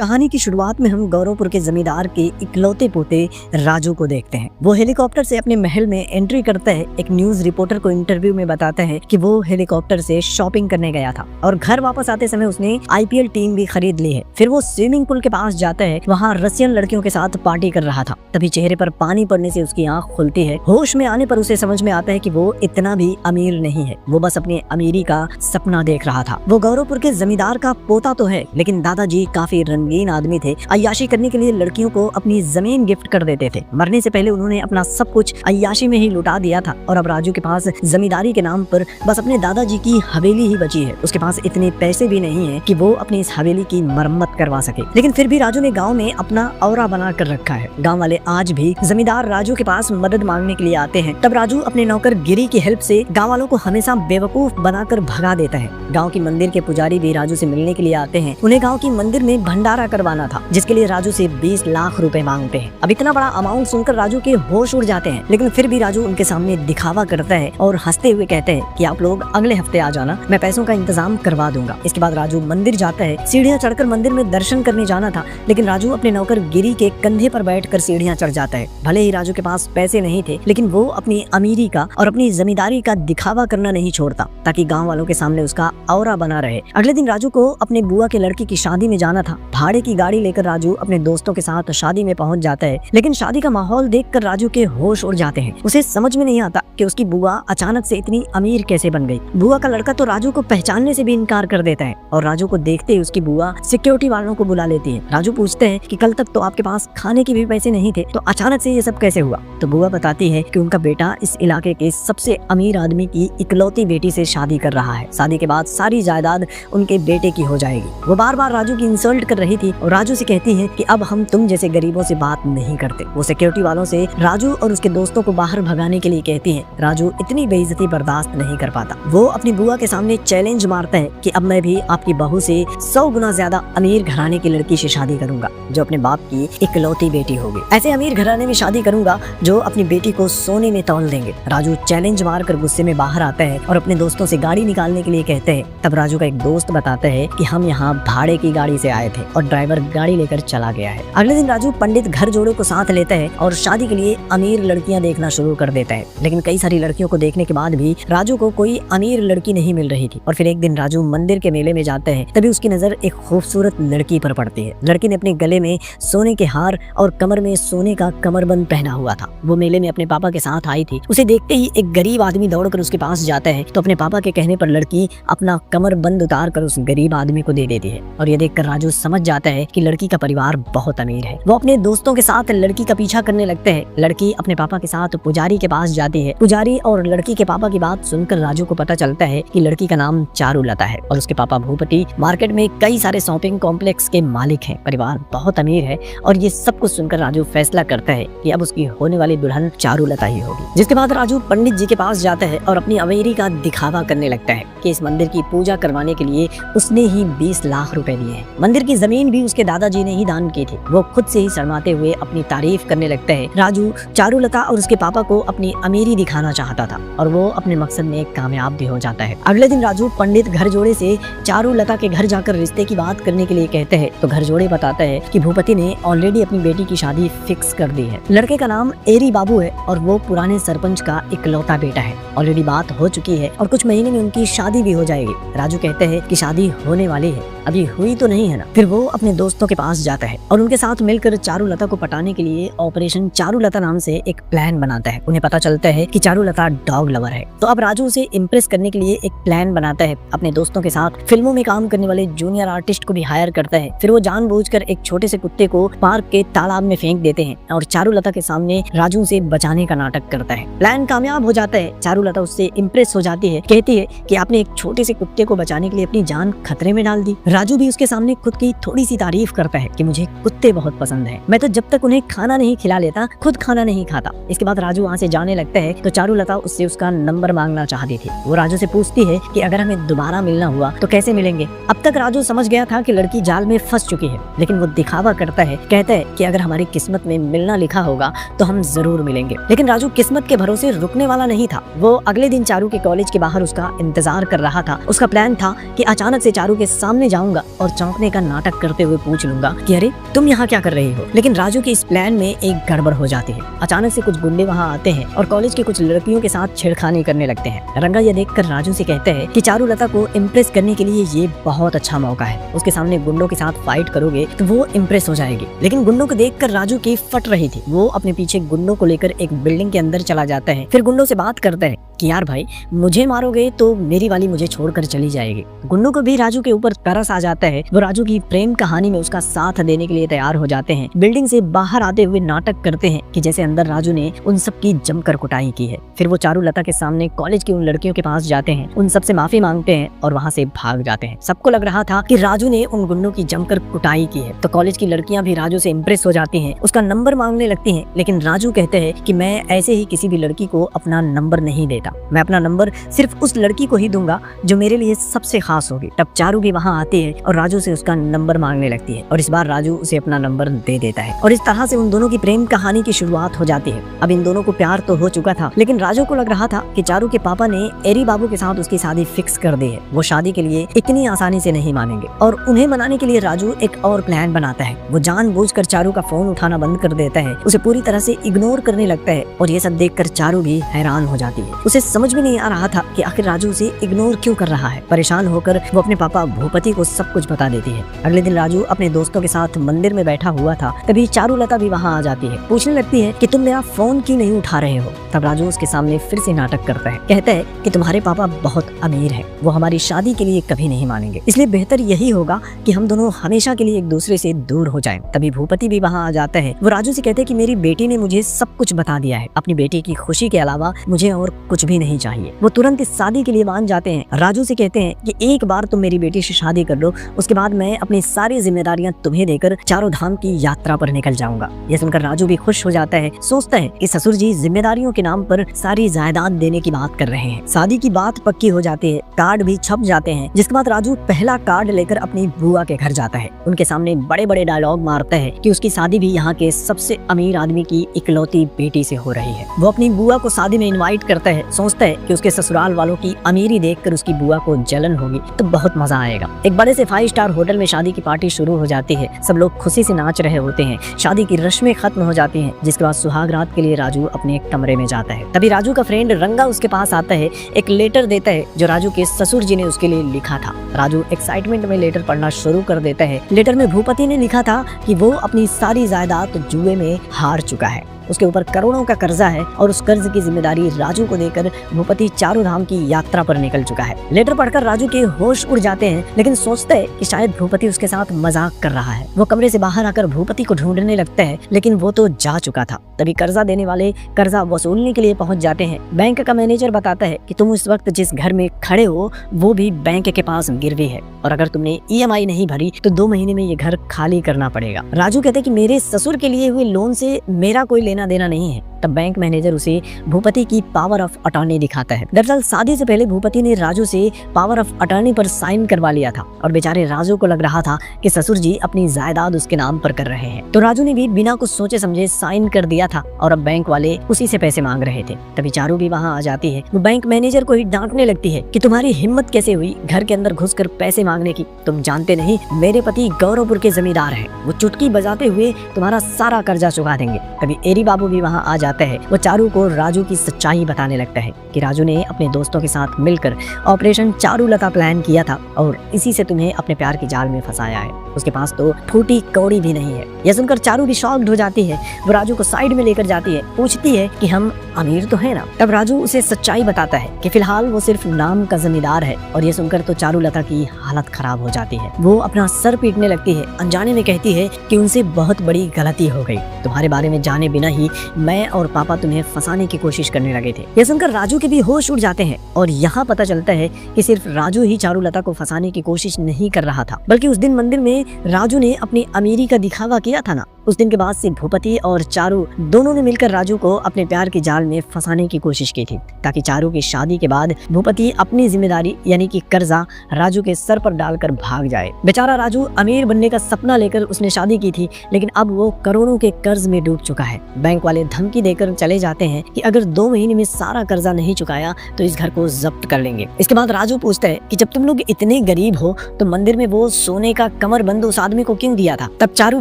कहानी की शुरुआत में हम गौरवपुर के जमींदार के इकलौते पोते राजू को देखते हैं। वो हेलीकॉप्टर से अपने महल में एंट्री करता है। एक न्यूज रिपोर्टर को इंटरव्यू में बताता है कि वो हेलीकॉप्टर से शॉपिंग करने गया था और घर वापस आते समय उसने आईपीएल टीम भी खरीद ली है। फिर वो स्विमिंग पूल के पास जाता है, वहाँ रसियन लड़कियों के साथ पार्टी कर रहा था। तभी चेहरे पर पानी पड़ने से उसकी आंख खुलती है। होश में आने पर उसे समझ में आता है कि वो इतना भी अमीर नहीं है, वो बस अपनी अमीरी का सपना देख रहा था। वो गौरवपुर के जमींदार का पोता तो है, लेकिन दादाजी काफी रंगीन आदमी थे। अय्याशी करने के लिए लड़कियों को अपनी जमीन गिफ्ट कर देते थे। मरने से पहले उन्होंने अपना सब कुछ अय्याशी में ही लुटा दिया था और अब राजू के पास जमींदारी के नाम पर बस अपने दादाजी की हवेली ही बची है। उसके पास इतने पैसे भी नहीं है कि वो अपनी इस हवेली की मरम्मत करवा सके। लेकिन फिर भी राजू ने गाँव में अपना औरा बना कर रखा है। गाँव वाले आज भी जमींदार राजू के पास मदद मांगने के लिए आते हैं। तब राजू अपने नौकर गिरी की हेल्प से गाँव वालों को हमेशा बेवकूफ बनाकर भगा देता है। गाँव की मंदिर के पुजारी भी राजू से मिलने के लिए आते हैं। उन्हें गाँव की मंदिर में भंडारा करवाना था, जिसके लिए राजू से 20 लाख रुपए मांगते हैं। अब इतना बड़ा अमाउंट सुनकर राजू के होश उड़ जाते हैं, लेकिन फिर भी राजू उनके सामने दिखावा करता है और हंसते हुए कहते हैं कि आप लोग अगले हफ्ते आ जाना, मैं पैसों का इंतजाम करवा दूंगा। इसके बाद राजू मंदिर जाता है। सीढ़ियां चढ़कर मंदिर में दर्शन करने जाना था, लेकिन राजू अपने नौकर गिरी के कंधे पर बैठकर सीढ़ियां चढ़ जाता है। भले ही राजू के पास पैसे नहीं थे, लेकिन वो अपनी अमीरी का और अपनी जमींदारी का दिखावा करना नहीं छोड़ता, ताकि गाँव वालों के सामने उसका औरा बना रहे। अगले दिन राजू को अपने बुआ के लड़की की शादी में जाना था। भाड़े की गाड़ी लेकर राजू अपने दोस्तों के साथ शादी में पहुंच जाता है, लेकिन शादी का माहौल देखकर राजू के होश उड़ जाते हैं। उसे समझ में नहीं आता कि उसकी बुआ अचानक से इतनी अमीर कैसे बन गई। बुआ का लड़का तो राजू को पहचानने से भी इनकार कर देता है और राजू को देखते ही उसकी बुआ सिक्योरिटी वालों को बुला लेती है। राजू पूछते हैं कि कल तक तो आपके पास खाने के भी पैसे नहीं थे, तो अचानक से ये सब कैसे हुआ? तो बुआ बताती है कि उनका बेटा इस इलाके के सबसे अमीर आदमी की इकलौती बेटी से शादी कर रहा है। शादी के बाद सारी जायदाद उनके बेटे की हो जाएगी। वो बार बार राजू की इंसल्ट कर रही थी और राजू से कहती है कि अब हम तुम जैसे गरीबों से बात नहीं करते। वो सिक्योरिटी वालों से राजू और उसके दोस्तों को बाहर भगाने के लिए कहती है। राजू इतनी बेइज्जती बर्दाश्त नहीं कर पाता। वो अपनी बुआ के सामने चैलेंज मारता है कि अब मैं भी आपकी बहू से 100 गुना ज्यादा अमीर घराने की लड़की से शादी करूंगा, जो अपने बाप की इकलौती बेटी होगी। ऐसे अमीर घराने में शादी करूंगा जो अपनी बेटी को सोने में तौल देंगे। राजू चैलेंज मारकर गुस्से में बाहर आता है और अपने दोस्तों से गाड़ी निकालने के लिए कहते हैं। तब राजू का एक दोस्त बताता है कि हम यहाँ भाड़े की गाड़ी से आए थे और ड्राइवर गाड़ी लेकर चला गया है। अगले दिन राजू पंडित घर जोड़े को साथ लेता है और शादी के लिए अमीर लड़कियां देखना शुरू कर देता है। लेकिन कई सारी लड़कियों को देखने के बाद भी राजू को कोई अमीर लड़की नहीं मिल रही थी। और फिर एक दिन राजू मंदिर के मेले में जाता है। तभी उसकी नजर एक खूबसूरत लड़की पर पड़ती है। लड़की ने अपने गले में सोने के हार और कमर में सोने का कमरबंद पहना हुआ था। वो मेले में अपने पापा के साथ आई थी। उसे देखते ही एक गरीब आदमी दौड़कर उसके पास जाता है, तो अपने पापा के कहने पर लड़की अपना कमरबंद उतार कर उस गरीब आदमी को दे देती है। और ये देखकर राजू समझ जाता है कि लड़की का परिवार बहुत अमीर है। वो अपने दोस्तों के साथ लड़की का पीछा करने लगते हैं। लड़की अपने पापा के साथ पुजारी के पास जाती है। पुजारी और लड़की के पापा की बात सुनकर राजू को पता चलता है कि लड़की का नाम चारुलता है और उसके पापा भूपति मार्केट में कई सारे शॉपिंग कॉम्प्लेक्स के मालिक हैं। परिवार बहुत अमीर है और ये सब कुछ सुनकर राजू फैसला करता है कि अब उसकी होने वाली दुल्हन चारुलता ही होगी। जिसके बाद राजू पंडित जी के पास जाता है और अपनी अमीरी का दिखावा करने लगता है कि इस मंदिर की पूजा करवाने के लिए उसने ही 20 लाख रुपए दिए हैं। मंदिर की जमीन भी उसके दादाजी ने ही दान की थी। वो खुद से ही शर्माते हुए अपनी तारीफ करने लगता है। राजू चारुलता और उसके पापा को अपनी अमीरी दिखाना चाहता था और वो अपने मकसद में कामयाब भी हो जाता है। अगले दिन राजू पंडित घर जोड़े से चारुलता के घर जाकर रिश्ते की बात करने के लिए कहते हैं, तो घर जोड़े बताता है कि भूपति ने ऑलरेडी अपनी बेटी की शादी फिक्स कर दी है। लड़के का नाम एरी बाबू है और वो पुराने सरपंच का इकलौता बेटा है। ऑलरेडी बात हो चुकी है और कुछ महीने में उनकी शादी भी हो जाएगी। राजू कहते हैं कि शादी होने वाली है, अभी हुई तो नहीं है ना। फिर वो अपने दोस्तों के पास जाता है और उनके साथ मिलकर चारुलता को पटाने के लिए ऑपरेशन चारुलता नाम से एक प्लान बनाता है। उन्हें पता चलता है कि चारुलता डॉग लवर है, तो अब राजू उसे इम्प्रेस करने के लिए एक प्लान बनाता है। अपने दोस्तों के साथ फिल्मों में काम करने वाले जूनियर आर्टिस्ट को भी हायर करता है। फिर वो जानबूझकर एक छोटे से कुत्ते को पार्क के तालाब में फेंक देते हैं और चारुलता के सामने राजू से बचाने का नाटक करता है। प्लान कामयाब हो जाता है। चारुलता उससे इम्प्रेस हो जाती है, कहती है कि आपने एक छोटे से कुत्ते को बचाने के लिए अपनी जान खतरे में डाल दी। राजू भी उसके सामने खुद की थोड़ी सी तारीफ करता है कि मुझे कुत्ते बहुत पसंद हैं। मैं तो जब तक उन्हें खाना नहीं खिला लेता खुद खाना नहीं खाता। इसके बाद राजू वहाँ से जाने लगता है, तो चारुलता उससे उसका नंबर मांगना चाहती थी। वो राजू से पूछती है कि अगर हमें दोबारा मिलना हुआ तो कैसे मिलेंगे। अब तक राजू समझ गया था कि लड़की जाल में फंस चुकी है, लेकिन वो दिखावा करता है, कहता है कि अगर हमारी किस्मत में मिलना लिखा होगा तो हम जरूर मिलेंगे। लेकिन राजू किस्मत के भरोसे रुकने वाला नहीं था। वो अगले दिन चारू के कॉलेज के बाहर उसका इंतजार कर रहा था। उसका प्लान था कि अचानक से चारू के सामने जाऊंगा और चौंकने का नाटक कर करते हुए पूछ लूंगा कि अरे तुम यहाँ क्या कर रही हो। लेकिन राजू के इस प्लान में एक गड़बड़ हो जाती है। अचानक से कुछ गुंडे वहाँ आते हैं और कॉलेज के कुछ लड़कियों के साथ छेड़खानी करने लगते हैं। रंगा ये देखकर राजू से कहते हैं कि चारुलता को इम्प्रेस करने के लिए ये बहुत अच्छा मौका है, उसके सामने गुंडों के साथ फाइट करोगे तो वो इम्प्रेस हो जाएगी। लेकिन गुंडों को देखकर राजू की फट रही थी। वो अपने पीछे गुंडों को लेकर एक बिल्डिंग के अंदर चला जाता है। फिर गुंडों से बात करता है कि यार भाई, मुझे मारोगे तो मेरी वाली मुझे छोड़कर चली जाएगी। गुंडों को भी राजू के ऊपर तरस आ जाता है। वो राजू की प्रेम कहानी में उसका साथ देने के लिए तैयार हो जाते हैं। बिल्डिंग से बाहर आते हुए नाटक करते हैं कि जैसे अंदर राजू ने उन सब की जमकर कुटाई की है। फिर वो चारुलता के सामने कॉलेज की उन लड़कियों के पास जाते हैं, उन सबसे माफी मांगते हैं और वहाँ से भाग जाते हैं। सबको लग रहा था कि राजू ने उन गुंडों की जमकर कुटाई की है, तो कॉलेज की लड़कियां भी राजू से इम्प्रेस हो जाती हैं, उसका नंबर मांगने लगती हैं। लेकिन राजू कहते हैं कि मैं ऐसे ही किसी भी लड़की को अपना नंबर नहीं देता, मैं अपना नंबर सिर्फ उस लड़की को ही दूंगा जो मेरे लिए सबसे खास होगी। तब चारू भी वहाँ आती है और राजू से उसका नंबर मांगने लगती है और इस बार राजू उसे अपना नंबर दे देता है और इस तरह से उन दोनों की प्रेम कहानी की शुरुआत हो जाती है। अब इन दोनों को प्यार तो हो चुका था, लेकिन राजू को लग रहा था कि चारू के पापा ने एरी बाबू के साथ उसकी शादी फिक्स कर दी है। वो शादी के लिए इतनी आसानी से नहीं मानेंगे और उन्हें मनाने के लिए राजू एक और प्लान बनाता है। वो जानबूझकर चारू का फोन उठाना बंद कर देता है, उसे पूरी तरह से इग्नोर करने लगता है और ये सब देखकर चारू भी हैरान हो जाती है। उसे समझ में नहीं आ रहा था कि आखिर राजू उसे इग्नोर क्यों कर रहा है। परेशान होकर वो अपने पापा भूपति को सब कुछ बता देती है। अगले दिन राजू अपने दोस्तों के साथ मंदिर में बैठा हुआ था, तभी चारुलता भी वहाँ आ जाती है। पूछने लगती है कि तुम मेरा फोन क्यों नहीं उठा रहे हो। तब राजू उसके सामने फिर से नाटक करता है, कहता है कि तुम्हारे पापा बहुत अमीर हैं, वो हमारी शादी के लिए कभी नहीं मानेंगे, इसलिए बेहतर यही होगा कि हम दोनों हमेशा के लिए एक दूसरे से दूर हो जाएं। तभी भूपति भी वहाँ आ जाता है। वो राजू से कहते हैं कि मेरी बेटी ने मुझे सब कुछ बता दिया है, अपनी बेटी की खुशी के अलावा मुझे और कुछ भी नहीं चाहिए। वो तुरंत इस शादी के लिए मान जाते हैं। राजू से कहते हैं कि एक बार तुम मेरी बेटी से शादी कर लो, उसके बाद मैं अपनी सारी जिम्मेदारियां तुम्हें देकर चारों धाम की यात्रा पर निकल जाऊंगा। यह सुनकर राजू भी खुश हो जाता है। सोचता है कि ससुर जी जिम्मेदारियों के नाम पर सारी जायदाद देने की बात कर रहे हैं। शादी की बात पक्की हो जाती है, कार्ड भी छप जाते हैं। जिसके बाद राजू पहला कार्ड लेकर अपनी बुआ के घर जाता है। उनके सामने बड़े बड़े डायलॉग मारता है कि उसकी शादी भी यहाँ के सबसे अमीर आदमी की इकलौती बेटी से हो रही है। वो अपनी बुआ को शादी में इनवाइट करता है। सोचता है कि उसके ससुराल वालों की अमीरी देखकर उसकी बुआ को जलन होगी तो बहुत मजा आएगा। एक बड़े से 5 स्टार होटल में शादी की पार्टी शुरू हो जाती है। सब लोग खुशी से नाच रहे होते हैं। शादी की रस्में खत्म हो जाती हैं। जिसके बाद सुहाग रात के लिए राजू अपने कमरे में जाता है। तभी राजू का फ्रेंड रंगा उसके पास आता है, एक लेटर देता है जो राजू के ससुर जी ने उसके लिए लिखा था। राजू एक्साइटमेंट में लेटर पढ़ना शुरू कर देता है। लेटर में भूपति ने लिखा था कि वो अपनी सारी जायदाद जुए में हार चुका है, उसके ऊपर करोड़ों का कर्जा है और उस कर्ज की जिम्मेदारी राजू को देकर भूपति चारों धाम की यात्रा पर निकल चुका है। लेटर पढ़कर राजू के होश उड़ जाते हैं, लेकिन सोचते हैं कि शायद भूपति उसके साथ मजाक कर रहा है। वो कमरे से बाहर आकर भूपति को ढूंढने लगता है, लेकिन वो तो जा चुका था। तभी कर्जा देने वाले कर्जा वसूलने के लिए पहुंच जाते हैं। बैंक का मैनेजर बताता है कि तुम इस वक्त जिस घर में खड़े हो वो भी बैंक के पास गिरवी है और अगर तुमने EMI नहीं भरी तो 2 महीने में ये घर खाली करना पड़ेगा। राजू कहते हैं कि मेरे ससुर के लिए हुए लोन से मेरा कोई लेना देना नहीं है। तब बैंक मैनेजर उसे भूपति की पावर ऑफ अटॉर्नी दिखाता है। दरअसल शादी से पहले भूपति ने राजू से पावर ऑफ अटॉर्नी पर साइन करवा लिया था और बेचारे राजू को लग रहा था कि ससुर जी अपनी जायदाद उसके नाम पर कर रहे हैं, तो राजू ने भी बिना कुछ सोचे समझे साइन कर दिया था और अब बैंक वाले उसी से पैसे मांग रहे थे। तभी चारू भी वहाँ आ जाती है। वो बैंक मैनेजर को ही डांटने लगती है कि तुम्हारी हिम्मत कैसे हुई घर के अंदर घुसकर पैसे मांगने की, तुम जानते नहीं मेरे पति गौरवपुर के जमींदार हैं, वो चुटकी बजाते हुए तुम्हारा सारा कर्जा चुका देंगे। तभी एरी बाबू भी वहाँ आ जाता है। वो चारू को राजू की सच्चाई बताने लगता है कि राजू ने अपने दोस्तों के साथ मिलकर ऑपरेशन चारुलता प्लान किया था और इसी से तुम्हें अपने प्यार की जाल में फंसाया है। उसके पास तो फूटी कौड़ी भी नहीं है। यह सुनकर चारू भी शॉक्ड हो जाती है। वो राजू को साइड में लेकर जाती है, पूछती है कि हम अमीर तो है ना। तब राजू उसे सच्चाई बताता है कि फिलहाल वो सिर्फ नाम का जमींदार है और ये सुनकर तो चारुलता की हालत खराब हो जाती है। वो अपना सर पीटने लगती है, अनजाने में कहती है कि उनसे बहुत बड़ी गलती हो गई, तुम्हारे बारे में जाने बिना ही मैं और पापा तुम्हें फंसाने की कोशिश करने लगे थे। यह सुनकर राजू के भी होश उड़ जाते हैं और यहाँ पता चलता है कि सिर्फ राजू ही चारुलता को फंसाने की कोशिश नहीं कर रहा था, बल्कि उस दिन मंदिर में राजू ने अपनी अमीरी का दिखावा किया था ना, उस दिन के बाद से भूपति और चारू दोनों ने मिलकर राजू को अपने प्यार के जाल में फंसाने की कोशिश की थी, ताकि चारू की शादी के बाद भूपति अपनी जिम्मेदारी यानी कि कर्जा राजू के सर पर डालकर भाग जाए। बेचारा राजू अमीर बनने का सपना लेकर उसने शादी की थी, लेकिन अब वो करोड़ों के कर्ज में डूब चुका है। बैंक वाले धमकी देकर चले जाते हैं कि अगर 2 महीने में सारा कर्जा नहीं चुकाया तो इस घर को जब्त कर लेंगे। इसके बाद राजू पूछता है कि जब तुम लोग इतने गरीब हो तो मंदिर में वो सोने का कमरबंद उस आदमी को क्यों दिया था? तब चारू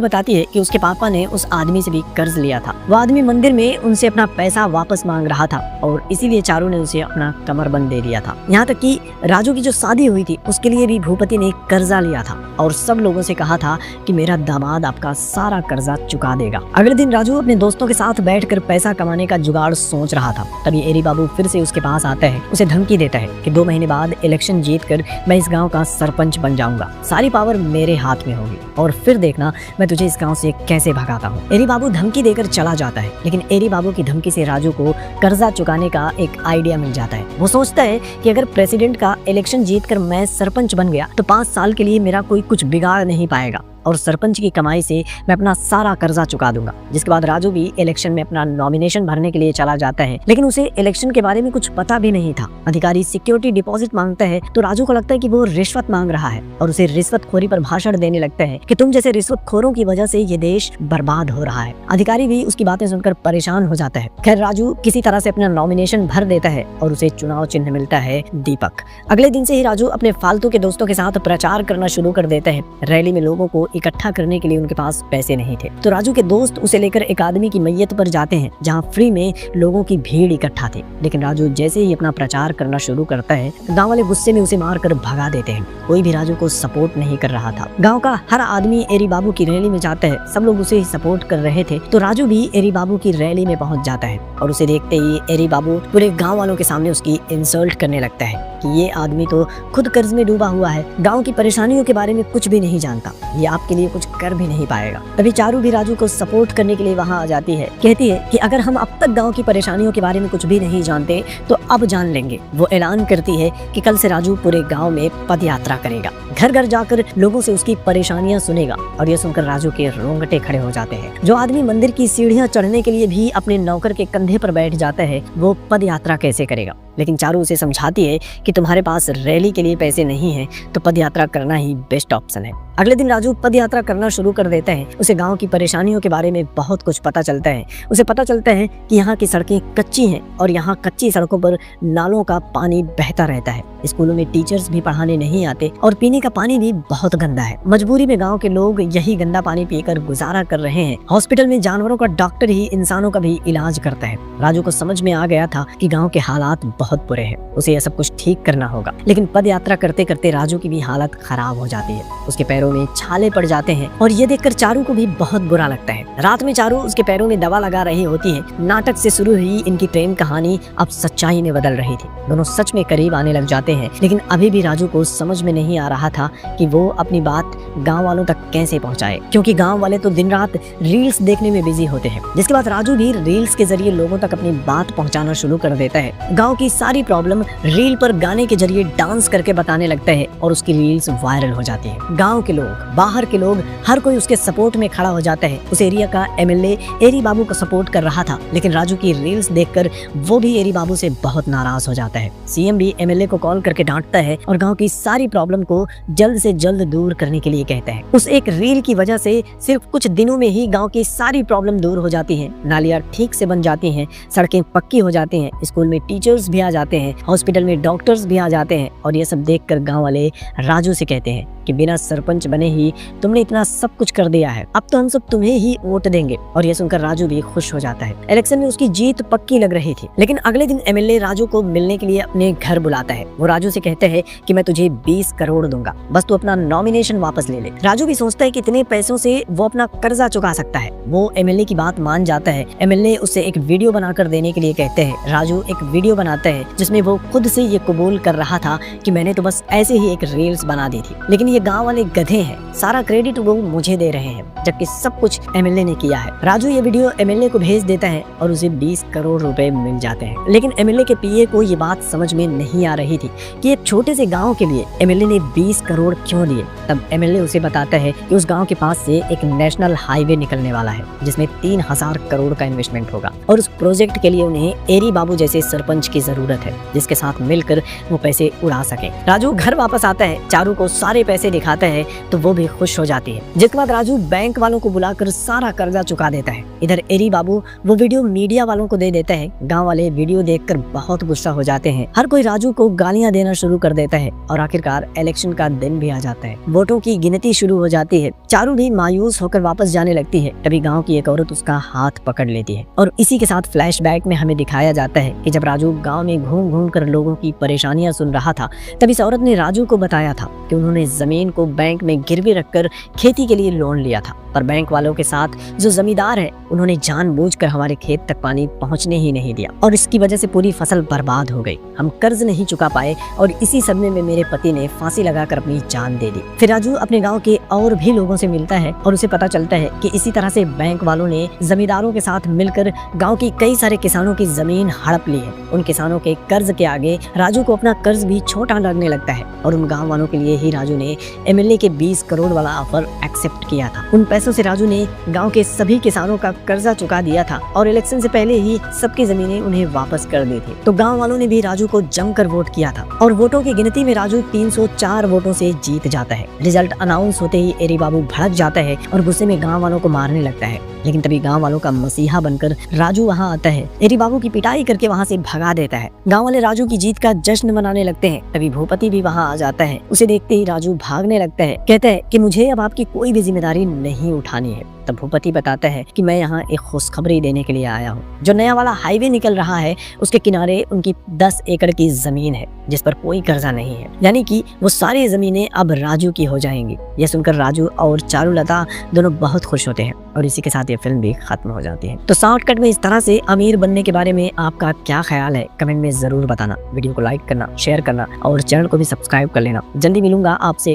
बताती है कि उसके पापा ने उस आदमी से भी कर्ज लिया था। वो आदमी मंदिर में उनसे अपना पैसा वापस मांग रहा था और इसीलिए चारू ने उसे अपना कमरबंद दे दिया था। यहाँ तक कि राजू की जो शादी हुई थी उसके लिए भी भूपति ने कर्जा लिया था और सब लोगों से कहा था कि मेरा दामाद आपका सारा कर्जा चुका देगा। अगले दिन राजू अपने दोस्तों के साथ बैठकर पैसा कमाने का जुगाड़ सोच रहा था। तभी एरी बाबू फिर से उसके पास आता है, उसे धमकी देता है कि 2 महीने बाद इलेक्शन जीतकर मैं इस गांव का सरपंच बन जाऊंगा, सारी पावर मेरे हाथ में होगी और फिर देखना मैं तुझे इस गांव से कैसे भगाता हूँ। एरी बाबू धमकी देकर चला जाता है, लेकिन एरी बाबू की धमकी से राजू को कर्जा चुकाने का एक आइडिया मिल जाता है। वो सोचता है कि अगर प्रेसिडेंट का इलेक्शन जीतकर मैं सरपंच बन गया तो 5 साल के लिए मेरा कोई कुछ बिगाड़ नहीं पाएगा और सरपंच की कमाई से मैं अपना सारा कर्जा चुका दूंगा। जिसके बाद राजू भी इलेक्शन में अपना नॉमिनेशन भरने के लिए चला जाता है, लेकिन उसे इलेक्शन के बारे में कुछ पता भी नहीं था। अधिकारी सिक्योरिटी डिपॉजिट मांगता है तो राजू को लगता है कि वो रिश्वत मांग रहा है और उसे रिश्वतखोरी पर भाषण देने लगता है कि तुम जैसे रिश्वतखोरों की वजह से ये देश बर्बाद हो रहा है। अधिकारी भी उसकी बातें सुनकर परेशान हो जाता है। खैर राजू किसी तरह से अपना नॉमिनेशन भर देता है और उसे चुनाव चिन्ह मिलता है दीपक। अगले दिन से ही राजू अपने फालतू के दोस्तों के साथ प्रचार करना शुरू कर देता है। रैली में लोगों को इकट्ठा करने के लिए उनके पास पैसे नहीं थे, तो राजू के दोस्त उसे लेकर एक आदमी की मैयत पर जाते हैं जहां फ्री में लोगों की भीड़ इकट्ठा थी। लेकिन राजू जैसे ही अपना प्रचार करना शुरू करता है, गांव वाले गुस्से में उसे मारकर भगा देते हैं। कोई भी राजू को सपोर्ट नहीं कर रहा था। गांव का हर आदमी एरी बाबू की रैली में जाता है, सब लोग उसे ही सपोर्ट कर रहे थे, तो राजू भी एरी बाबू की रैली में पहुंच जाता है और उसे देखते ही एरी बाबू पूरे गाँव वालों के सामने उसकी इंसल्ट करने लगता है कि ये आदमी तो खुद कर्ज में डूबा हुआ है, गाँव की परेशानियों के बारे में कुछ भी नहीं जानता, ये आपके लिए कुछ कर भी नहीं पाएगा। तभी चारू भी राजू को सपोर्ट करने के लिए वहां आ जाती है। कहती है कि अगर हम अब तक गांव की परेशानियों के बारे में कुछ भी नहीं जानते तो अब जान लेंगे। वो ऐलान करती है कि कल से राजू पूरे गांव में पद यात्रा करेगा, घर घर जाकर लोगों से उसकी परेशानियां सुनेगा। और ये सुनकर राजू के रोंगटे खड़े हो जाते हैं। जो आदमी मंदिर की सीढ़ियां चढ़ने के लिए भी अपने नौकर के कंधे पर बैठ जाता है, वो पद यात्रा कैसे करेगा? लेकिन चारू उसे समझाती है कि तुम्हारे पास रैली के लिए पैसे नहीं है तो पद यात्रा करना ही बेस्ट ऑप्शन है। अगले दिन राजू पद यात्रा करना शुरू कर देता है। उसे गांव की परेशानियों के बारे में बहुत कुछ पता चलता है। उसे पता चलता है कि यहाँ की सड़कें कच्ची हैं और यहाँ कच्ची सड़कों पर नालों का पानी बहता रहता है। स्कूलों में टीचर्स भी पढ़ाने नहीं आते और पीने का पानी भी बहुत गंदा है। मजबूरी में गाँव के लोग यही गंदा पानी पीकर गुजारा कर रहे हैं। हॉस्पिटल में जानवरों का डॉक्टर ही इंसानों का भी इलाज करता है। राजू को समझ में आ गया था कि गाँव के हालात बहुत बुरे हैं, उसे यह सब कुछ ठीक करना होगा। लेकिन पद यात्रा करते करते राजू की भी हालत खराब हो जाती है। उसके पैरों में छाले पड़ जाते हैं और ये देखकर चारू को भी बहुत बुरा लगता है। रात में चारू उसके पैरों में दवा लगा रही होती है। नाटक से शुरू हुई इनकी प्रेम कहानी अब सच्चाई में बदल रही थी। दोनों सच में करीब आने लग जाते हैं, लेकिन अभी भी राजू को समझ में नहीं आ रहा था कि वो अपनी बात गाँव वालों तक कैसे पहुँचाए, क्योंकि गाँव वाले तो दिन रात रील्स देखने में बिजी होते हैं। जिसके बाद राजू भी रील्स के जरिए लोगों तक अपनी बात पहुँचाना शुरू कर देता है। गाँव की सारी प्रॉब्लम रील पर गाने के जरिए डांस करके बताने लगता है और उसकी रील्स वायरल हो जाती है। गांव के लोग, बाहर के लोग, हर कोई उसके सपोर्ट में खड़ा हो जाता है। उस एरिया का एमएलए एरी बाबू को सपोर्ट कर रहा था, लेकिन राजू की रील्स देखकर वो भी एरी बाबू से बहुत नाराज हो जाता है। सीएम भी एमएलए को कॉल करके डांटता है और गाँव की सारी प्रॉब्लम को जल्द से जल्द दूर करने के लिए कहता है। उस एक रील की वजह से सिर्फ कुछ दिनों में ही गाँव की सारी प्रॉब्लम दूर हो जाती है। नालियाँ ठीक से बन जाती हैं, सड़कें पक्की हो जाती हैं, स्कूल में टीचर्स भी आ जाते हैं, हॉस्पिटल में डॉक्टर्स भी आ जाते हैं। और ये सब देखकर गांव वाले राजू से कहते हैं कि बिना सरपंच बने ही तुमने इतना सब कुछ कर दिया है, अब तो हम सब तुम्हें ही वोट देंगे। और ये सुनकर राजू भी खुश हो जाता है। इलेक्शन में उसकी जीत पक्की लग रही थी। लेकिन अगले दिन एमएलए राजू को मिलने के लिए अपने घर बुलाता है। वो राजू से कहते हैं कि मैं तुझे 20 करोड़ दूंगा, बस तू अपना नॉमिनेशन वापस ले ले। राजू भी सोचता है कि इतने पैसों से वो अपना कर्जा चुका सकता है। वो एमएलए की बात मान जाता है। एमएलए उससे एक वीडियो बनाकर देने के लिए कहते हैं। राजू एक वीडियो बनाता है जिसमें वो खुद से ये कबूल कर रहा था कि मैंने तो बस ऐसे ही एक रील्स बना दी थी। लेकिन ये गांव वाले गधे हैं, सारा क्रेडिट वो मुझे दे रहे हैं, जबकि सब कुछ एमएलए ने किया है। राजू ये वीडियो एमएलए को भेज देता है और उसे 20 करोड़ रुपए मिल जाते हैं। लेकिन एमएलए के पीए को ये बात समझ में नहीं आ रही थी कि एक छोटे से गाँव के लिए एमएलए ने 20 करोड़ क्यों दिए। तब एमएलए उसे बताता है कि उस गाँव के पास से एक नेशनल हाईवे निकलने वाला है जिसमें 3000 करोड़ का इन्वेस्टमेंट होगा और उस प्रोजेक्ट के लिए उन्हें एरी बाबू जैसे सरपंच की जरूरत है जिसके साथ मिलकर वो पैसे उड़ा सके। राजू घर वापस आता है, चारू को सारे पैसे दिखाता है तो वो भी खुश हो जाती है, जिसके बाद राजू बैंक वालों को बुलाकर सारा कर्जा चुका देता है। इधर एरी बाबू वो वीडियो मीडिया वालों को दे देता है। गाँव वाले वीडियो देखकर बहुत गुस्सा हो जाते हैं, हर कोई राजू को गालियां देना शुरू कर देता है और आखिरकार इलेक्शन का दिन भी आ जाता है। वोटों की गिनती शुरू हो जाती है। चारू भी मायूस होकर वापस जाने लगती है। तभी गांव की एक औरत उसका हाथ पकड़ लेती है और इसी के साथ फ्लैशबैक में हमें दिखाया जाता है कि जब राजू गांव में घूम घूम कर लोगों की परेशानियां सुन रहा था तब इस औरत ने राजू को बताया था कि उन्होंने जमीन को बैंक में गिरवी रखकर खेती के लिए लोन लिया था, पर बैंक वालों के साथ जो जमींदार है उन्होंने जानबूझकर हमारे खेत तक पानी पहुंचने ही नहीं दिया और इसकी वजह से पूरी फसल बर्बाद हो गई। हम कर्ज नहीं चुका पाए और इसी सदमे में मेरे पति ने फांसी लगाकर अपनी जान दे दी। फिर राजू अपने गांव के और भी लोगों से मिलता है और उसे पता चलता है कि इसी तरह से बैंक वालों ने जमींदारों के साथ मिलकर गांव की कई सारे किसानों की जमीन हड़प ली है। उन किसानों के कर्ज के आगे राजू को अपना कर्ज भी छोटा लगने लगता है और उन गाँव वालों के लिए ही राजू ने एमएलए के 20 करोड़ वाला ऑफर एक्सेप्ट किया था। उन पैसों से राजू ने गांव के सभी किसानों का कर्जा चुका दिया था और इलेक्शन से पहले ही सबकी जमीनें उन्हें वापस कर दी थी। तो गांव वालों ने भी राजू को जमकर वोट किया था और वोटों की गिनती में राजू 304 वोटों से जीत जाता है। रिजल्ट अनाउंस होते ही एरी बाबू भड़क जाता है और गुस्से में गाँव वालों को मारने लगता है, लेकिन तभी गाँव वालों का मसीहा बनकर राजू वहाँ आता है। एरी बाबू की पिटाई करके वहाँ से भगा देता है। गाँव वाले राजू की जीत का जश्न मनाने लगते हैं। तभी भूपति भी वहाँ आ जाता है। उसे देखते ही राजू भागने लगता है, कहता है कि मुझे अब आपकी कोई भी जिम्मेदारी नहीं उठानी है। तब भूपति बताता है कि मैं यहाँ एक खुशखबरी देने के लिए आया हूँ। जो नया वाला हाईवे निकल रहा है उसके किनारे उनकी 10 एकड़ की जमीन है जिस पर कोई कर्जा नहीं है, यानी कि वो सारी जमीनें अब राजू की हो जाएंगी। यह सुनकर राजू और चारुलता दोनों बहुत खुश होते हैं और इसी के साथ ये फिल्म भी खत्म हो जाती है। तो शॉर्टकट में इस तरह से अमीर बनने के बारे में आपका क्या ख्याल है कमेंट में जरूर बताना। वीडियो को लाइक करना, शेयर करना और चैनल को भी सब्सक्राइब कर लेना। जल्दी मिलूंगा आपसे।